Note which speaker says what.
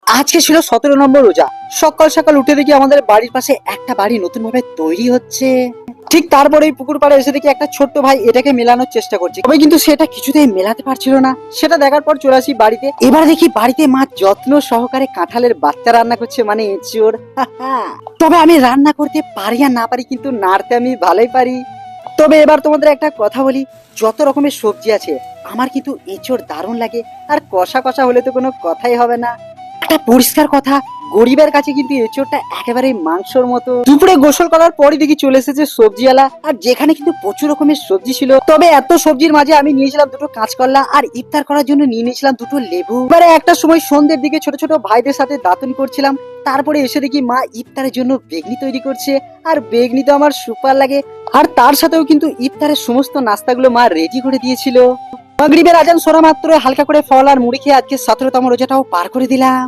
Speaker 1: আজকে ছিল 17 নম্বর রোজা। সকাল সকাল উঠে দেখি আমাদের বাড়ির পাশে একটা বাড়ি নতুন ভাবে তৈরি হচ্ছে। ঠিক তারপরেই পুকুর পাড়ে এসে দেখি একটা ছোট্ট ভাই এটাকে মেলানোর চেষ্টা করছে, তবে কিন্তু সেটা কিছুতেই মেলাতে পারছিল না। সেটা দেখার পর চলে আসি বাড়িতে। এবার দেখি বাড়িতে মা যত্ন সহকারে কাঁঠালের বাচ্চা রান্না করছে, মানে এঁচোড়। তবে আমি রান্না করতে পারি আর না পারি, কিন্তু নাড়তে আমি ভালোই পারি। তবে এবার তোমাদের একটা কথা বলি, যত রকমের সবজি আছে আমার কিন্তু এঁচোড় দারুণ লাগে। আর কষা কষা হলে তো কোনো কথাই হবে না। একটা পরিষ্কার কথা, গরিবের কাছে কিন্তু এঁচোড়টা একেবারে মাংসর মতো। দুপুরে গোসল করার পরই দেখি চলে এসেছে সবজিওয়ালা, আর যেখানে কিন্তু প্রচুর রকমের সবজি ছিল। তবে এত সবজির মাঝে আমি নিয়েছিলাম দুটো কাঁচকলা, আর ইফতার করার জন্য নিয়ে নিয়েছিলাম দুটো লেবু। এবারে একটা সময় সন্ধ্যের দিকে ছোট ছোট ভাইদের সাথে দাঁতন করছিলাম। তারপরে এসে দেখি মা ইফতারের জন্য বেগনি তৈরি করছে, আর বেগনি তো আমার সুপার লাগে। আর তার সাথেও কিন্তু ইফতারের সমস্ত নাস্তাগুলো মা রেডি করে দিয়েছিল। মাগরিবের আজান শোনা মাত্র হালকা করে ফল আর মুড়ি খেয়ে আজকে 17তম রোজাটাও পার করে দিলাম।